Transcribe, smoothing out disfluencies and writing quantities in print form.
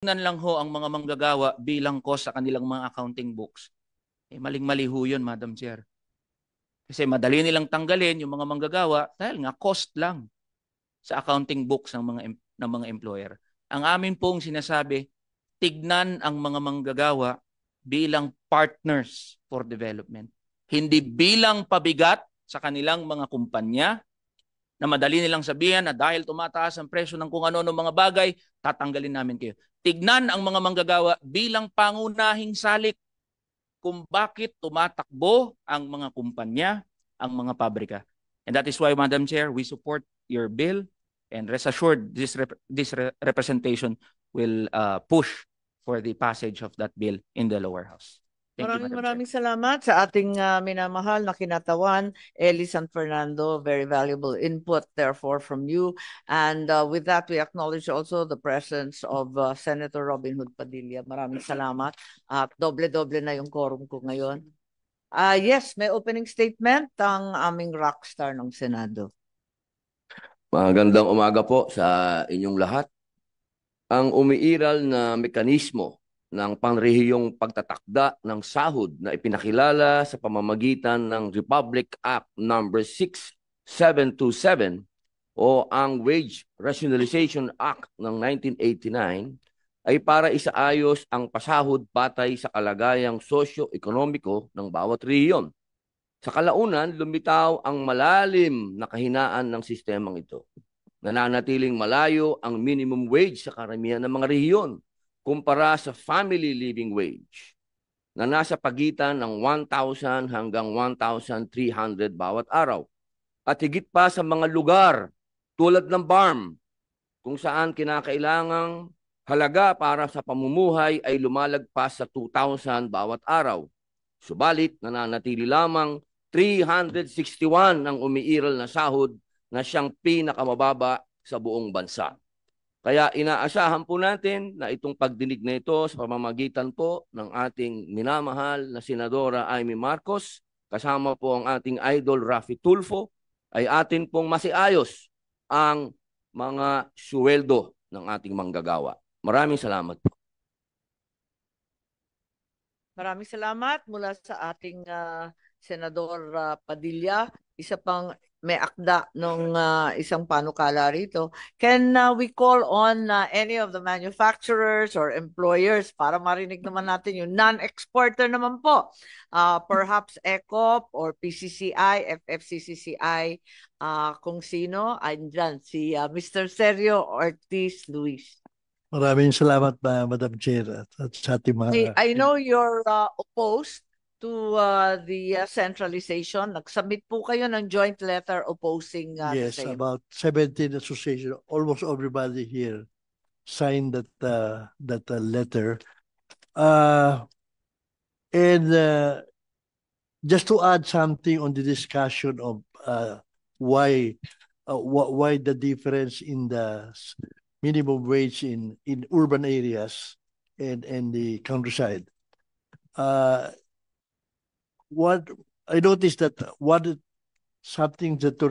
Tingnan lang ho ang mga manggagawa bilang cost sa kanilang mga accounting books. Maling-mali ho yun, Madam Chair. Kasi madali nilang tanggalin yung mga manggagawa dahil nga cost lang sa accounting books ng mga employer. Ang amin pong sinasabi, tignan ang mga manggagawa bilang partners for development. Hindi bilang pabigat sa kanilang mga kumpanya na madali nilang sabihan na dahil tumataas ang presyo ng kung ano mga bagay, tatanggalin namin kayo. Tignan ang mga manggagawa bilang pangunahing salik kung bakit tumatakbo ang mga kumpanya, ang mga pabrika. And that is why, Madam Chair, we support your bill and rest assured this representation will push for the passage of that bill in the lower house. Thank you, Madam Chair. Maraming salamat sa ating minamahal na kinatawan, Eli San Fernando. Very valuable input, therefore, from you. And with that, we acknowledge also the presence of Senator Robin Hood Padilla. Maraming salamat. At doble-doble na yung quorum ko ngayon. Yes, may opening statement ang aming rockstar ng Senado. Magandang umaga po sa inyong lahat. Ang umiiral na mekanismo ng panrehiyong pagtatakda ng sahod na ipinakilala sa pamamagitan ng Republic Act No. 6727 o ang Wage Rationalization Act ng 1989 ay para isaayos ang pasahod batay sa kalagayang sosyo-ekonomiko ng bawat rehiyon. Sa kalaunan, lumitaw ang malalim na kahinaan ng sistemang ito. Nananatiling malayo ang minimum wage sa karamihan ng mga rehiyon kumpara sa family living wage na nasa pagitan ng 1,000 hanggang 1,300 bawat araw. At higit pa sa mga lugar tulad ng BARM kung saan kinakailangang halaga para sa pamumuhay ay lumalagpas sa 2,000 bawat araw. Subalit, nananatili lamang 361 ang umiiral na sahod na siyang pinakamababa sa buong bansa. Kaya inaasahan po natin na itong pagdinig na ito sa pamamagitan po ng ating minamahal na Senadora Amy Marcos, kasama po ang ating idol Raffy Tulfo, ay atin pong masiayos ang mga suweldo ng ating manggagawa. Maraming salamat po. Maraming salamat mula sa ating Senador Padilla. Isa pang may akda ng isang panukala rito. Can we call on any of the manufacturers or employers para marinig naman natin yung non-exporter naman po? Perhaps ECOP or PCCI, FFCCCI, kung sino, andyan si Mr. Sergio Ortiz Luis. Maraming salamat, Madam Chair, at sa ating mga... I know you're opposed to the centralization. Nag-submit po kayo ng joint letter opposing Yes, the same. about 17 associations, almost everybody here signed that letter. And just to add something on the discussion of why the difference in the minimum wage in urban areas and the countryside. What I noticed that something that